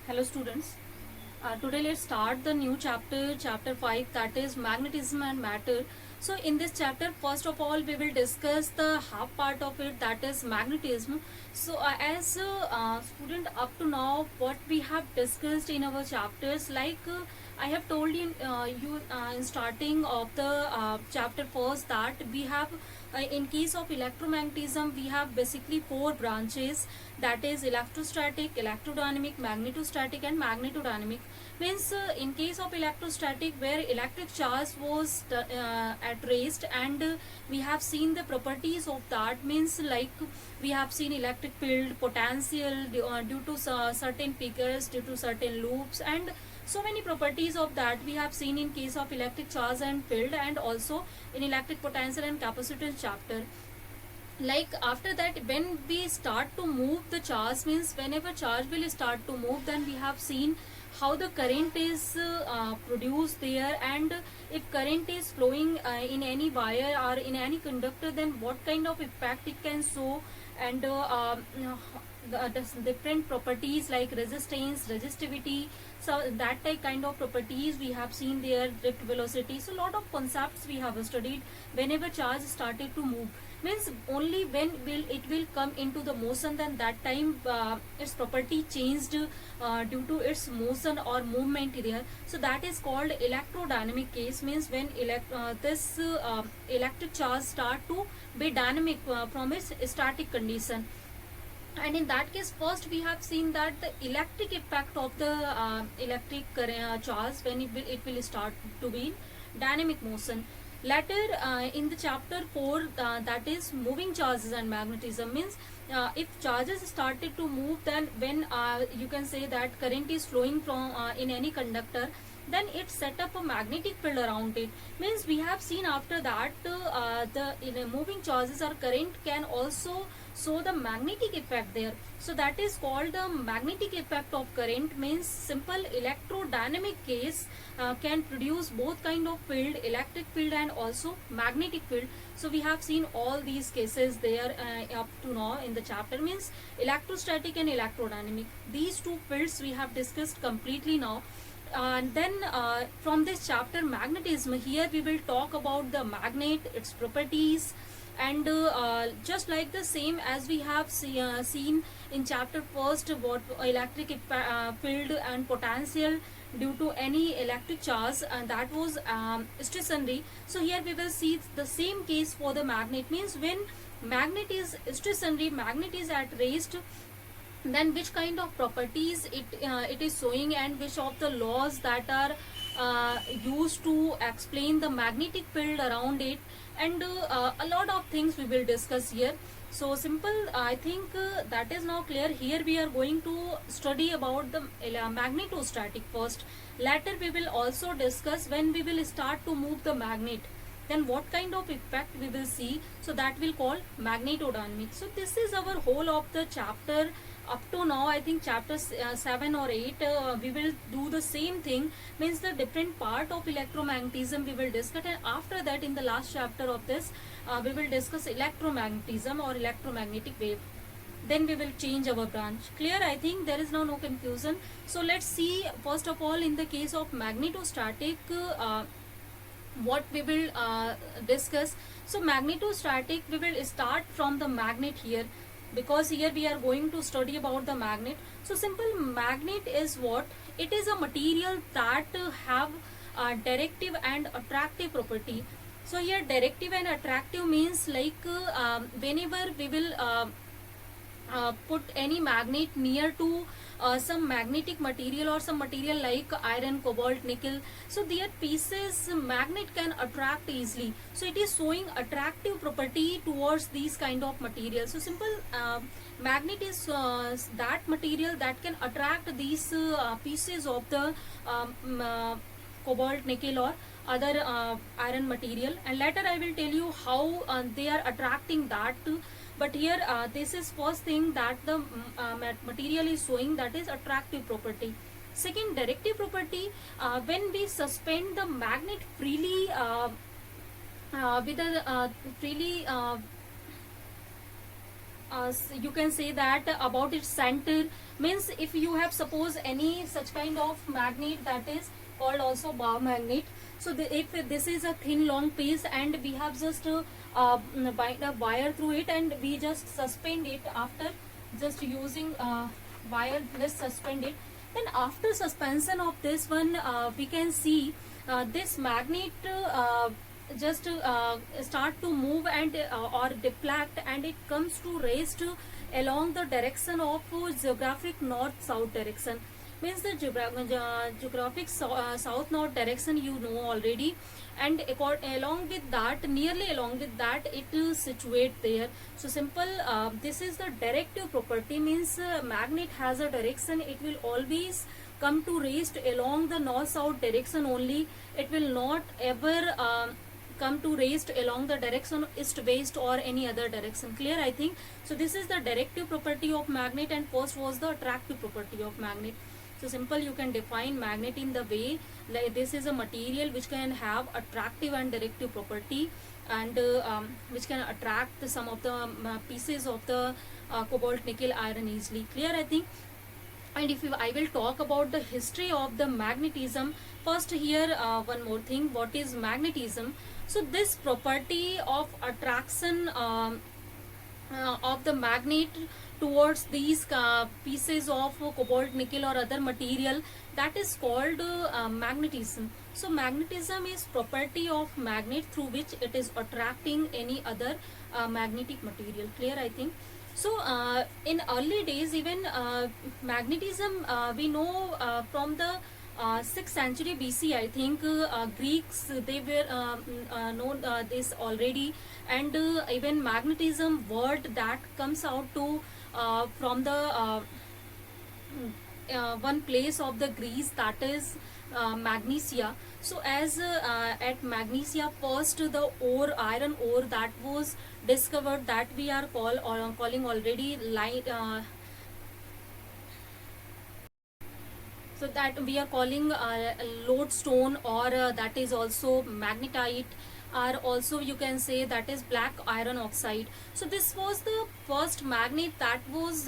Hello students. Today let's start the new chapter 5, that is magnetism and matter. So in this chapter, first of all we will discuss the half part of it, that is magnetism. So as a student, up to now what we have discussed in our chapters, I have told you in starting of the chapter first, that we have in case of electromagnetism we have basically four branches, that is electrostatic, electrodynamic, magnetostatic and magnetodynamic. Means in case of electrostatic, where electric charge was at rest, and we have seen the properties of that. Means like we have seen electric field, potential due to certain figures, due to certain loops, and so many properties of that we have seen in case of electric charge and field, and also in electric potential and capacitance chapter. Like after that, when we start to move the charge, means whenever charge will start to move, then we have seen how the current is produced there, and if current is flowing in any wire or in any conductor, then what kind of effect it can show, and the different properties like resistance, resistivity, so that type kind of properties we have seen there, drift velocity. So lot of concepts we have studied whenever charge started to move. Means only when will come into the motion, then that time its property changed due to its motion or movement there. So that is called electrodynamic case. Means when this electric charge start to be dynamic from its static condition. And in that case, first we have seen that the electric effect of the electric charge, when it will start to be in dynamic motion. Later in the chapter 4, that is moving charges and magnetism. Means if charges started to move, then when you can say that current is flowing from in any conductor, then it set up a magnetic field around it. Means we have seen after that the moving charges or current can also show the magnetic effect there. So that is called the magnetic effect of current. Means simple electrodynamic case can produce both kind of field, electric field and also magnetic field. So we have seen all these cases there up to now in the chapter. Means electrostatic and electrodynamic, these two fields we have discussed completely now. And then from this chapter magnetism, here we will talk about the magnet, its properties, and just like the same as we have seen in chapter first, what electric field and potential due to any electric charge, and that was stationary. So here we will see the same case for the magnet. Means when magnet is stationary, magnet is at rest, then which kind of properties it is showing, and which of the laws that are used to explain the magnetic field around it, and a lot of things we will discuss here. So simple, I think that is now clear. Here we are going to study about the magnetostatic first. Later we will also discuss when we will start to move the magnet, then what kind of effect we will see. So that will call magnetodynamics. So this is our whole of the chapter up to now. I think chapter 7 or 8 we will do the same thing. Means the different part of electromagnetism we will discuss, and after that in the last chapter of this we will discuss electromagnetism or electromagnetic wave. Then we will change our branch. Clear? I think there is now no confusion. So let's see first of all in the case of magnetostatic what we will discuss. So magnetostatic, we will start from the magnet here, because here we are going to study about the magnet. So simple, magnet is what? It is a material that have directive and attractive property. So here directive and attractive means like whenever we will put any magnet near to some magnetic material or some material like iron, cobalt, nickel, so their pieces magnet can attract easily. So it is showing attractive property towards these kind of materials. So simple, magnet is that material that can attract these pieces of the cobalt, nickel or other iron material, and later I will tell you how they are attracting that too. But here this is first thing that the material is showing, that is attractive property. Second, directive property, when we suspend the magnet freely with a you can say that about its center, means if you have suppose any such kind of magnet that is called also bar magnet. So if this is a thin long piece and we have just bind a wire through it and we just suspend it, after just using wire, let's suspend it. Then after suspension of this one, we can see this magnet just start to move and or deflect, and it comes to rest along the direction of geographic north south direction. Means the geographic south north direction you know already, and along with that, nearly along with that, it is situate there. So simple, this is the directive property, means magnet has a direction, it will always come to rest along the north south direction only. It will not ever come to rest along the direction east west or any other direction. Clear, I think. So this is the directive property of magnet, and first was the attractive property of magnet. So simple, you can define magnet in the way like this is a material which can have attractive and directive property, and which can attract some of the pieces of the cobalt nickel iron easily. Clear, I think. And if I will talk about the history of the magnetism, first here one more thing, what is magnetism? So this property of attraction of the magnet towards these pieces of cobalt nickel or other material, that is called magnetism. So magnetism is property of magnet through which it is attracting any other magnetic material. Clear, I think. So in early days, even magnetism we know from the 6th century BC, I think. Greeks, they were known this already, and even magnetism word that comes out to from the one place of the Greece, that is Magnesia. So as at Magnesia, first the ore, iron ore that was discovered, that we are calling already light. So that we are calling lodestone, or that is also magnetite, or also you can say that is black iron oxide. So this was the first magnet that was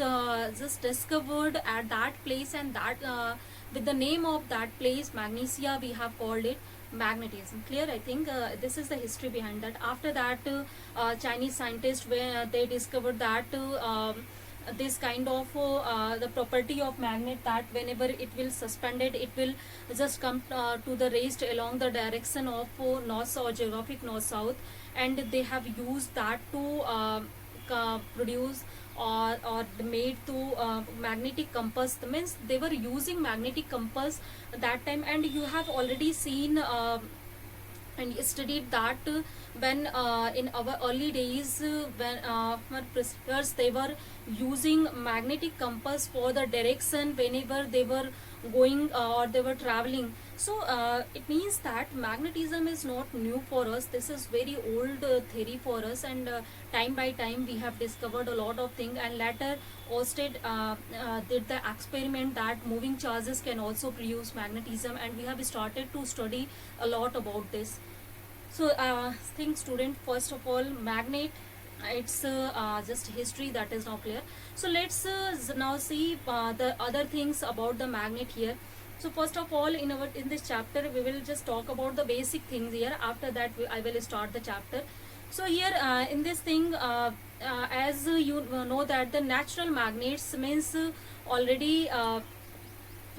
just discovered at that place, and that with the name of that place Magnesia, we have called it magnetism. Clear, I think. This is the history behind that. After that, Chinese scientists, where they discovered that this kind of the property of magnet, that whenever it will suspended, it will just come to the rest along the direction of north or geographic north south, and they have used that to produce or made to magnetic compass. Means they were using magnetic compass that time, and you have already seen and studied that when in our early days, when our preceptors, they were using magnetic compass for the direction whenever they were going or they were traveling. So it means that magnetism is not new for us. This is very old theory for us, and time by time we have discovered a lot of things, and later Oersted did the experiment that moving charges can also produce magnetism, and we have started to study a lot about this. So think student, first of all, magnet, it's just history that is now clear. So let's now see the other things about the magnet here. So first of all, in this chapter we will just talk about the basic things here. After that I will start the chapter. So here in this thing, as you know that the natural magnets means already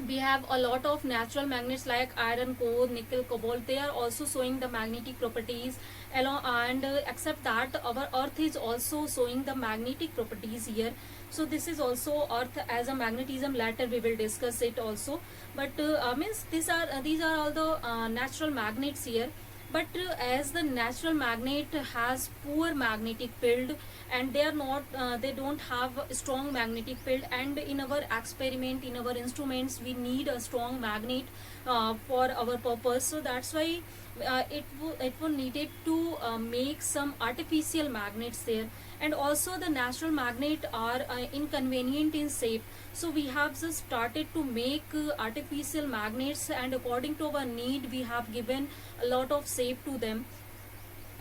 we have a lot of natural magnets like iron core, nickel, cobalt. They are also showing the magnetic properties along, and except that our earth is also showing the magnetic properties here. So this is also earth as a magnetism. Later we will discuss it also, but means these are all the natural magnets here. But as the natural magnet has poor magnetic field, and they are not they don't have a strong magnetic field, and in our experiment, in our instruments, we need a strong magnet for our purpose. So that's why it was needed to make some artificial magnets there. And also the natural magnet are inconvenient in shape, so we have just started to make artificial magnets, and according to our need we have given a lot of shape to them.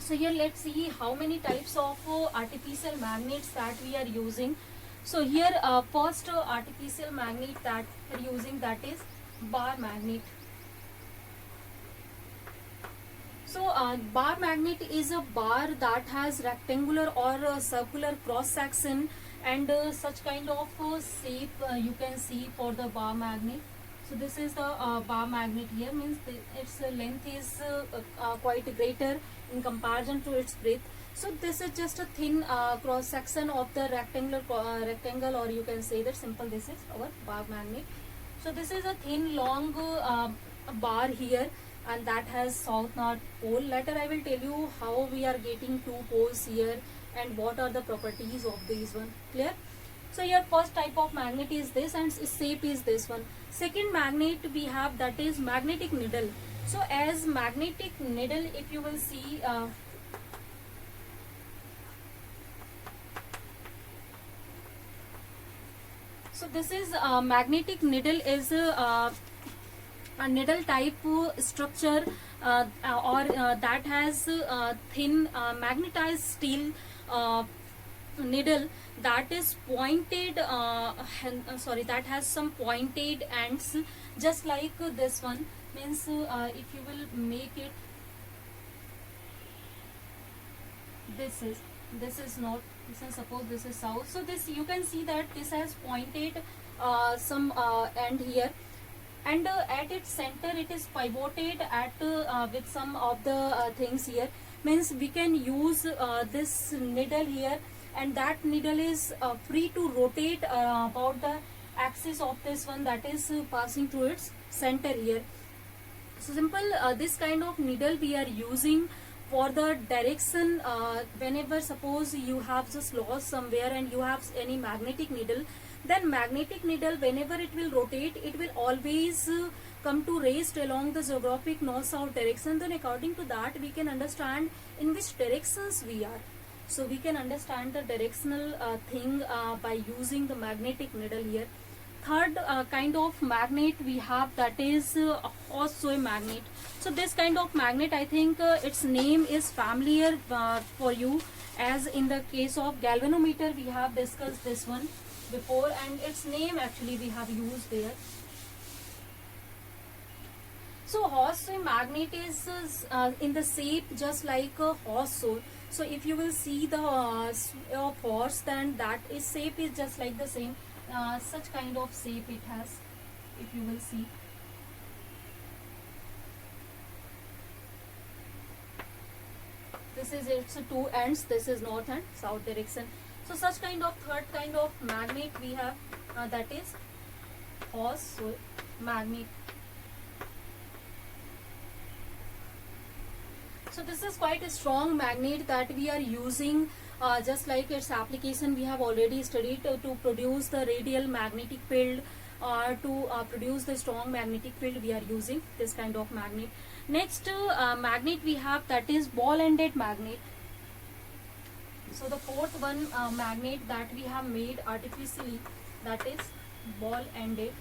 So here let's see how many types of artificial magnets that we are using. So here first artificial magnet that we are using, that is bar magnet. So bar magnet is a bar that has rectangular or circular cross section, and such kind of shape you can see for the bar magnet. So this is the bar magnet here, means its length is quite greater in comparison to its breadth. So this is just a thin cross section of the rectangle, or you can say that simple, this is our bar magnet. So this is a thin long bar here, and that has south north pole. Later I will tell you how we are getting two poles here and what are the properties of these one. Clear? So your first type of magnet is this, and its shape is this one. Second magnet we have, that is magnetic needle. So as magnetic needle, if you will see so this is magnetic needle is a needle type structure or that has thin magnetized steel needle that is pointed that has some pointed ends, just like this one. Means if you will make it, this is north, this is, suppose this is south. So this, you can see that this has pointed some end here, and at its center it is pivoted at with some of the things here. Means we can use this needle here, and that needle is free to rotate about the axis of this one, that is passing through its center here. So simple, this kind of needle we are using for the direction. Whenever suppose you have just lost somewhere and you have any magnetic needle, then magnetic needle, whenever it will rotate, it will always come to rest along the geographic north-south direction. Then according to that we can understand in which directions we are. So we can understand the directional thing by using the magnetic needle here. Third kind of magnet we have, that is Horseshoe magnet. So this kind of magnet, I think its name is familiar for you, as in the case of galvanometer we have discussed this one before, and its name actually we have used there. So horseshoe magnet is in the shape just like a horseshoe. So if you will see the of horse, then that is shape is just like the same. Such kind of shape it has, if you will see. This is its two ends, this is north and south direction. So such kind of third kind of magnet we have, that is horseshoe magnet. So this is quite a strong magnet that we are using, just like its application we have already studied, to produce the radial magnetic field, to produce the strong magnetic field we are using this kind of magnet. Next magnet we have, that is ball-ended magnet. So the fourth one magnet that we have made artificially, that is ball-ended.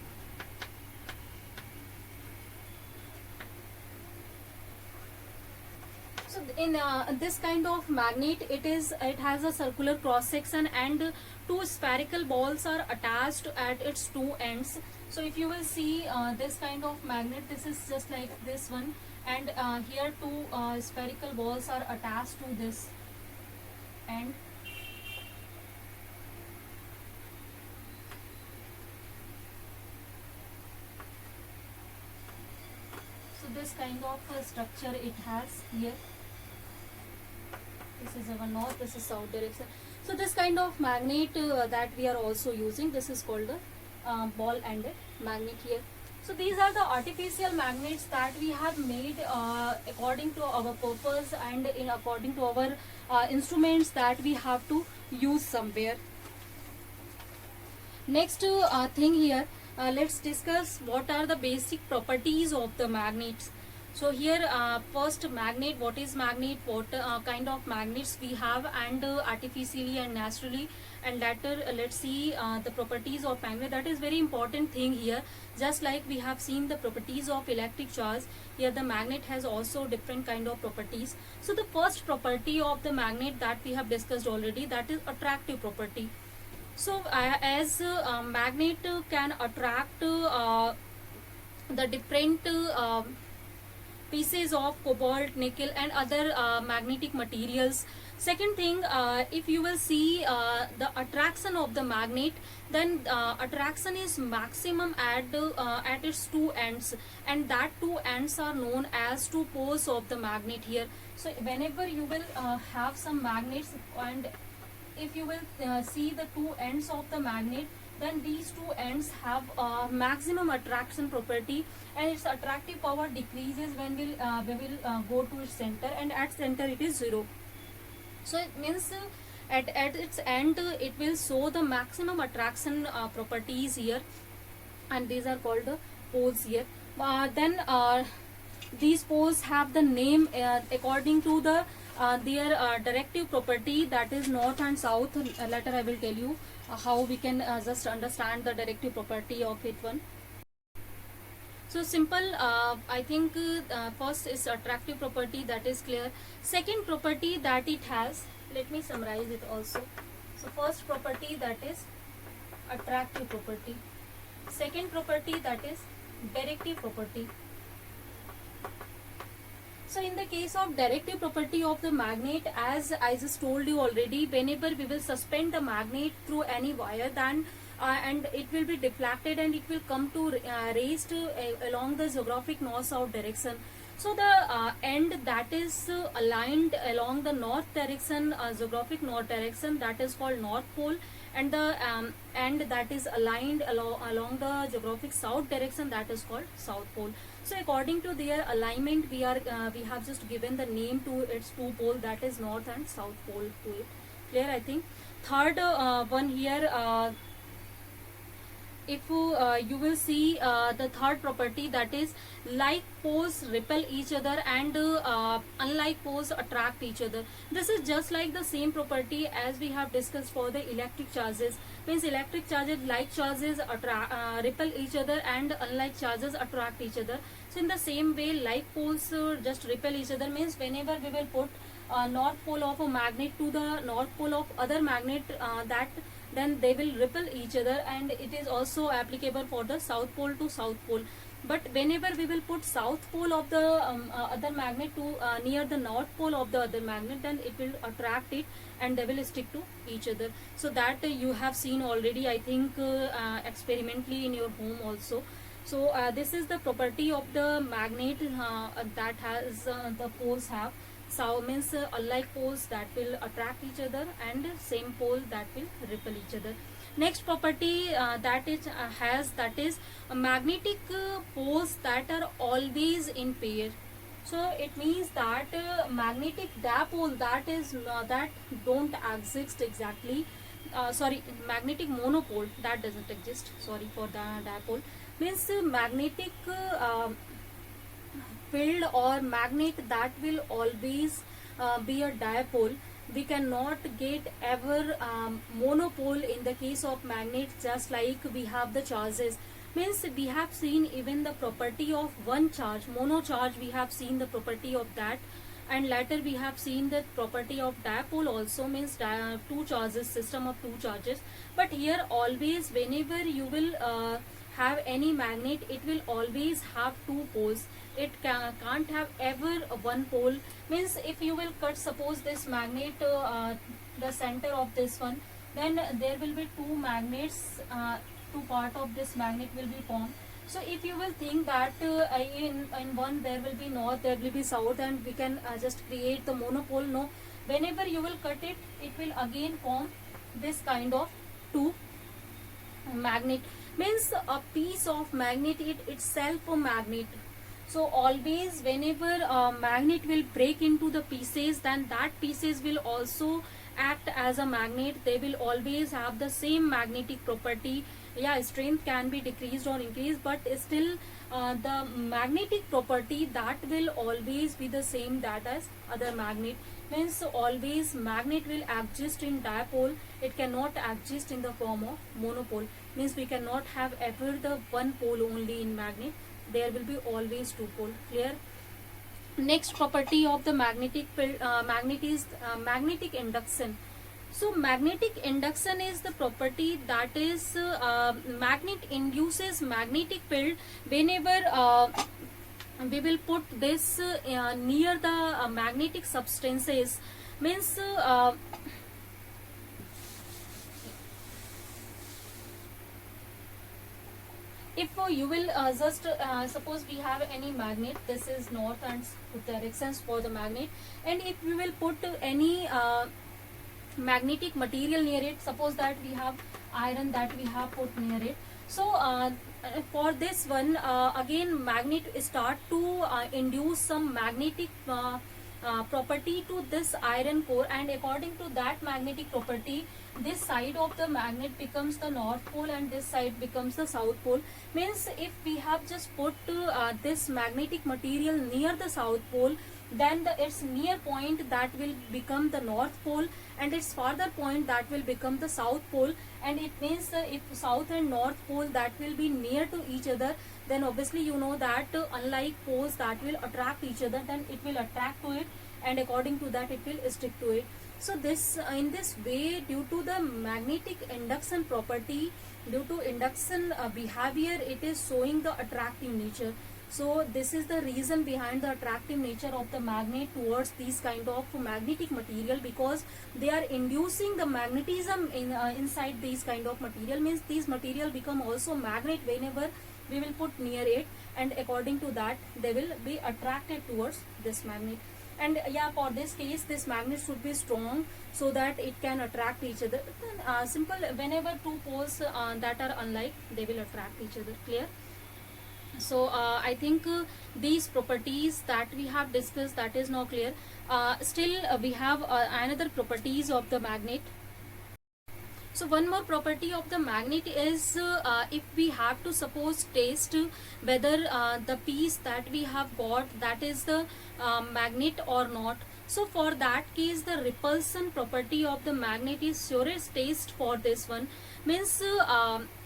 So in this kind of magnet, it has a circular cross section, and two spherical balls are attached at its two ends. So if you will see this kind of magnet, this is just like this one, and here two spherical balls are attached to this end. So this kind of structure it has here. This is our north, this is south direction. So this kind of magnet that we are also using, this is called the ball-ended magnet here. So these are the artificial magnets that we have made according to our purpose, and according to our instruments that we have to use somewhere. Next thing here, let's discuss what are the basic properties of the magnets. So here first magnet, what is magnet, what kind of magnets we have, and artificially and naturally, and later let's see the properties of magnet. That is very important thing here. Just like we have seen the properties of electric charge, here the magnet has also different kind of properties. So the first property of the magnet that we have discussed already, that is attractive property. So as magnet can attract the different pieces of cobalt, nickel, and other magnetic materials. Second thing, if you will see the attraction of the magnet, then attraction is maximum at its two ends, and that two ends are known as two poles of the magnet here. So whenever you will have some magnets, and if you will see the two ends of the magnet, then these two ends have maximum attraction property, and its attractive power decreases when we will go to its center, and at center it is 0. So it means at its end it will show the maximum attraction properties here, and these are called the poles here. Then these poles have the name according to the their directive property, that is north and south. Later I will tell you how we can just understand the directive property of it one. So simple, I think first is attractive property, that is clear. Second property that it has, let me summarize it also. So first property, that is attractive property. Second property, that is directive property. So in the case of directive property of the magnet, as I just told you already, whenever we will suspend the magnet through any wire, then and it will be deflected and it will come to raised along the geographic north-south direction. So the end that is aligned along the north direction, geographic north direction, that is called north pole, and the end that is aligned along the geographic south direction, that is called south pole. So according to their alignment, we have just given the name to its two pole, that is north and south pole to it. Clear, I think. Third one here, if you will see the third property, that is like poles repel each other and unlike poles attract each other. This is just like the same property as we have discussed for the electric charges. Means electric charges, like charges repel each other, and unlike charges attract each other. So in the same way, like poles just repel each other, means whenever we will put north pole of a magnet to the north pole of other magnet, that then they will repel each other, and it is also applicable for the south pole to south pole. But whenever we will put south pole of the other magnet to near the north pole of the other magnet, then it will attract it and they will stick to each other. So that you have seen already, I think, experimentally in your home also. So this is the property of the magnet that has the poles have. So means unlike poles that will attract each other, and same pole that will repel each other. Next property that it has, that is magnetic poles that are always in pair. So it means that magnetic dipole that is that don't exist exactly. Sorry, magnetic monopole that doesn't exist. Sorry for the dipole. Means magnetic field or magnet that will always be a dipole. We cannot get ever monopole in the case of magnet, just like we have the charges. Means we have seen even the property of one charge, mono charge, we have seen the property of that, and later we have seen the property of dipole also, means two charges, system of two charges. But here always whenever you will have any magnet, it will always have two poles. It can't have ever one pole. Means if you will cut, suppose this magnet the center of this one, then there will be two magnets, two part of this magnet will be formed. So if you will think that in one there will be north, there will be south, and we can just create the monopole, no, whenever you will cut it, it will again form this kind of two magnet. Means a piece of magnet, it itself a magnet. So always whenever a magnet will break into the pieces, then that pieces will also act as a magnet. They will always have the same magnetic property yeah, strength can be decreased or increased, but still the magnetic property that will always be the same that as other magnet. Means always magnet will exist in dipole, it cannot exist in the form of monopole. Means we cannot have ever the one pole only in magnet, there will be always two pole. Clear? Next property of the magnetic field, magnet is magnetic induction. So magnetic induction is the property that is magnet induces magnetic field whenever we will put this near the magnetic substances. Means if you will just suppose we have any magnet, this is north and south directions for the magnet, and if we will put any magnetic material near it, suppose that we have iron that we have put near it. So for this one again magnet start to induce some magnetic property to this iron core, and according to that magnetic property this side of the magnet becomes the north pole and this side becomes the south pole. Means if we have just put this magnetic material near the south pole, then its near point that will become the north pole and its farther point that will become the south pole. And it means if south and north pole that will be near to each other, then obviously you know that unlike poles that will attract each other, then it will attract to it, and according to that it will stick to it. So this in this way, due to the magnetic induction property, due to induction behavior, it is showing the attractive nature. So this is the reason behind the attractive nature of the magnet towards these kind of magnetic material, because they are inducing the magnetism in inside these kind of material. Means these material become also magnet whenever we will put near it, and according to that they will be attracted towards this magnet. And yeah, for this case this magnet should be strong so that it can attract each other. Simple, whenever two poles that are unlike, they will attract each other. Clear? So I think these properties that we have discussed, that is now clear. Still we have another properties of the magnet. So one more property of the magnet is if we have to suppose test whether the piece that we have got, that is the magnet or not. So for that case the repulsion property of the magnet is surest test for this one. Means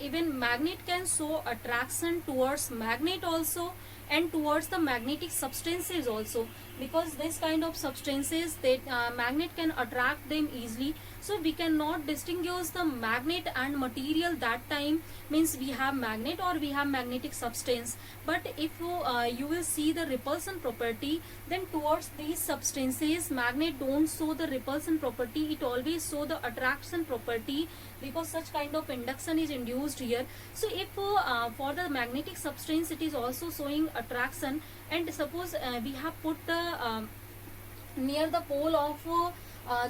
even magnet can show attraction towards magnet also and towards the magnetic substances also, because this kind of substances that magnet can attract them easily. So we cannot distinguish the magnet and material that time. Means we have magnet or we have magnetic substance, but if you will see the repulsion property, then towards these substances magnet don't show the repulsion property, it always show the attraction property, because such kind of induction is induced here. So if for the magnetic substance it is also showing attraction, and suppose we have put the near the pole of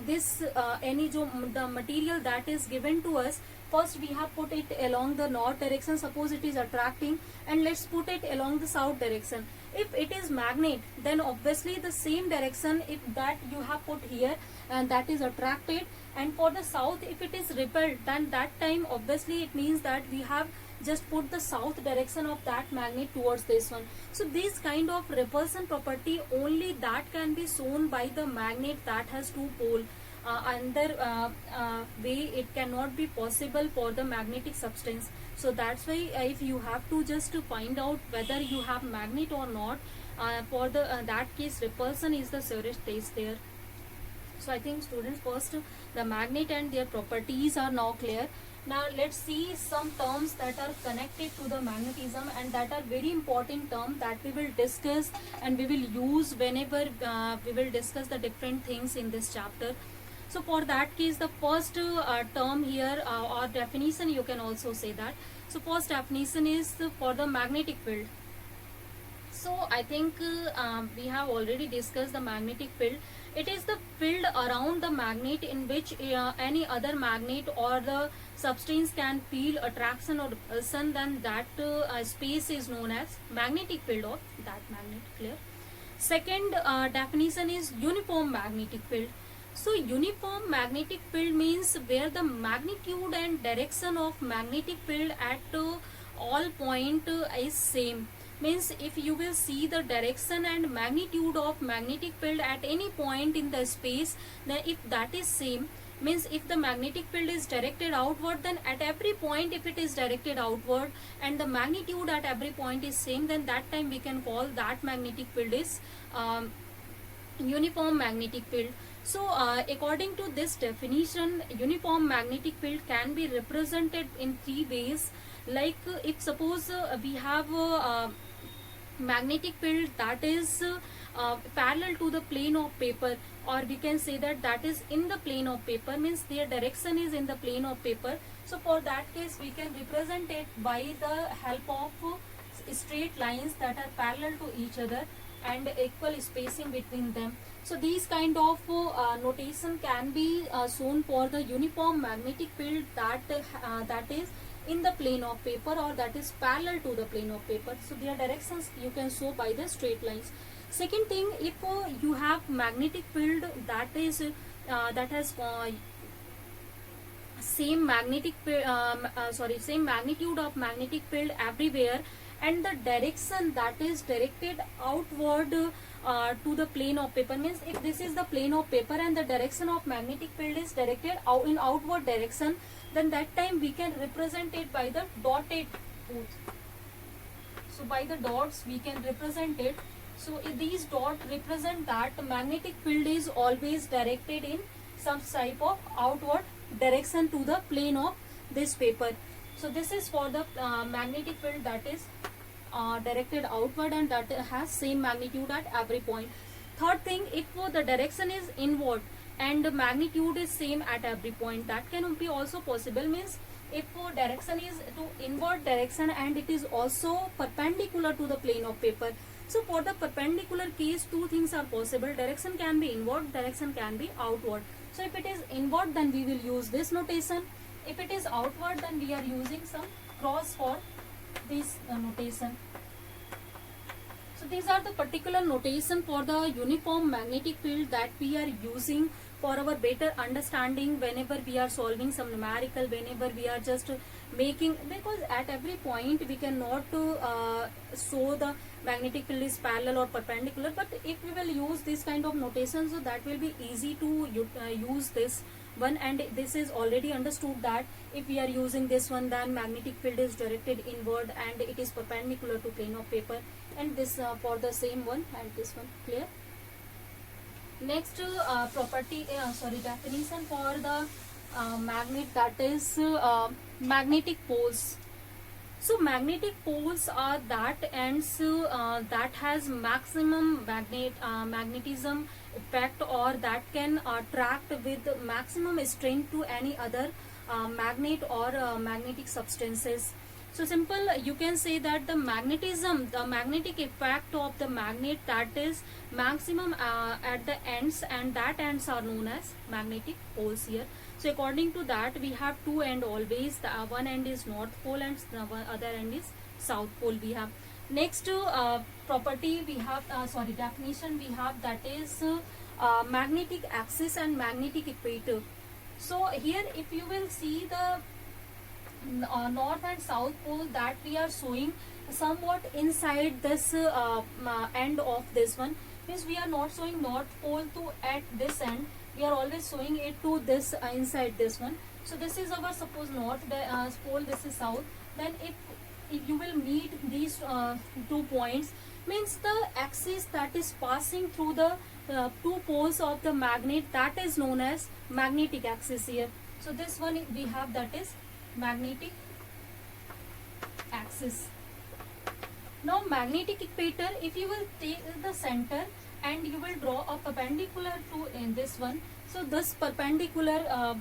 this any the material that is given to us, first we have put it along the north direction, suppose it is attracting, and let's put it along the south direction. If it is magnet, then obviously the same direction if that you have put here and that is attracted, and for the south if it is repelled, then that time obviously it means that we have just put the south direction of that magnet towards this one. So this kind of repulsion property only that can be shown by the magnet that has two pole. Other way it cannot be possible for the magnetic substance. So that's why if you have to just to find out whether you have magnet or not, for the that case repulsion is the surest test there. So I think students, first the magnet and their properties are now clear. Now let's see some terms that are connected to the magnetism and that are very important terms that we will discuss and we will use whenever we will discuss the different things in this chapter. So for that case, the first term here or definition, you can also say that. So first definition is for the magnetic field. So I think we have already discussed the magnetic field. It is the field around the magnet in which any other magnet or the substance can feel attraction or repulsion, then that space is known as magnetic field of that magnet. Clear? Second definition is uniform magnetic field. So uniform magnetic field means where the magnitude and direction of magnetic field at all point is same. Means if you will see the direction and magnitude of magnetic field at any point in the space, then if that is same, means if the magnetic field is directed outward, then at every point if it is directed outward and the magnitude at every point is same, then that time we can call that magnetic field is uniform magnetic field. So according to this definition, uniform magnetic field can be represented in three ways. Like if suppose we have magnetic field that is parallel to the plane of paper, or we can say that that is in the plane of paper, means their direction is in the plane of paper. So for that case we can represent it by the help of straight lines that are parallel to each other and equal spacing between them. So these kind of notation can be shown for the uniform magnetic field that is in the plane of paper or that is parallel to the plane of paper. So their directions you can show by the straight lines. Second thing, if you have magnetic field that is that has same same magnitude of magnetic field everywhere, and the direction that is directed outward to the plane of paper, means if this is the plane of paper and the direction of magnetic field is directed out in outward direction, then that time we can represent it by the dotted poles. So by the dots we can represent it. So if these dots represent that magnetic field is always directed in some type of outward direction to the plane of this paper. So this is for the magnetic field that is directed outward and that has same magnitude at every point. Third thing, if the direction is inward and the magnitude is same at every point, that can be also possible. Means if direction is to inward direction and it is also perpendicular to the plane of paper. So for the perpendicular case, two things are possible. Direction can be inward, direction can be outward. So if it is inward, then we will use this notation. If it is outward, then we are using some cross for this notation. So these are the particular notation for the uniform magnetic field that we are using for our better understanding whenever we are solving some numerical, whenever we are just making, because at every point we cannot show the magnetic field is parallel or perpendicular, but if we will use this kind of notation, so that will be easy to use this one. And this is already understood that if we are using this one, then magnetic field is directed inward and it is perpendicular to plane of paper, and this for the same one and this one. Clear? Next definition for the magnet, that is magnetic poles. So magnetic poles are that ends that has maximum magnetism effect, or that can attract with maximum strength to any other magnet or magnetic substances. So simple, you can say that the magnetic effect of the magnet, that is maximum at the ends, and that ends are known as magnetic poles here. So according to that, we have two end always. The one end is north pole and the other end is south pole we have. Next property we have, definition we have, that is magnetic axis and magnetic equator. So here if you will see the north and south pole that we are showing somewhat inside this end of this one, means we are not showing north pole to at this end, we are always showing it to this inside this one. So this is our suppose north pole, this is south. Then if you will meet these 2 points, means the axis that is passing through the 2 poles of the magnet, that is known as magnetic axis here. So this one we have, that is magnetic axis. Now magnetic equator, if you will take the center and you will draw a perpendicular to in this one, so this perpendicular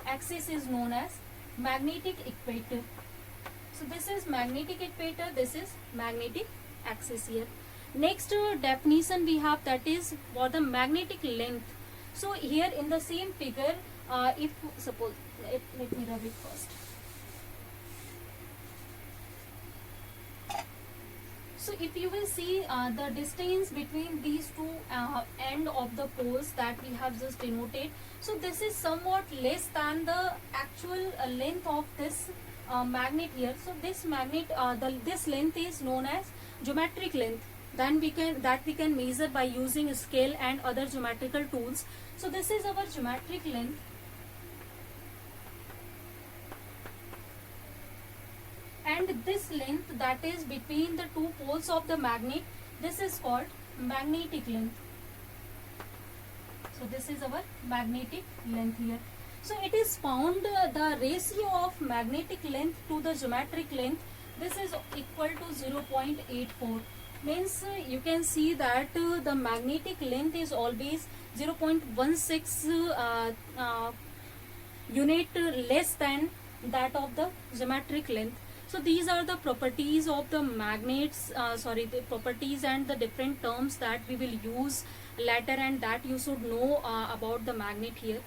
axis is known as magnetic equator. So this is magnetic equator, this is magnetic axis here. Next definition we have, that is for the magnetic length. So here in the same figure, if suppose let me rub it first. So if you will see the distance between these two end of the poles that we have just denoted, so this is somewhat less than the actual length of this magnet here. So this magnet, this length is known as geometric length. Then we can measure by using scale and other geometrical tools. So this is our geometric length. And this length that is between the two poles of the magnet, this is called magnetic length. So this is our magnetic length here. So it is found the ratio of magnetic length to the geometric length, this is equal to 0.84. Means you can see that the magnetic length is always 0.16 unit less than that of the geometric length. So these are the properties of the magnets, the properties and the different terms that we will use later, and that you should know about the magnet here.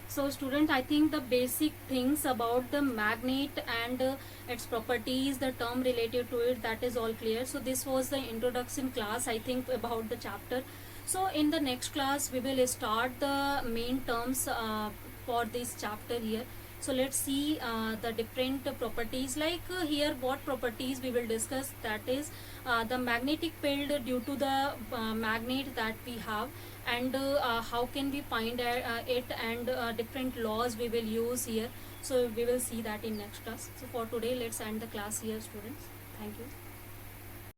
So student, I think the basic things about the magnet and its properties, the term related to it, that is all clear. So this was the introduction class, I think, about the chapter. So in the next class we will start the main terms for this chapter here. So let's see the different properties, like here what properties we will discuss, that is the magnetic field due to the magnet that we have, and how can we find it, and different laws we will use here. So we will see that in next class. So for today let's end the class here, students. Thank you.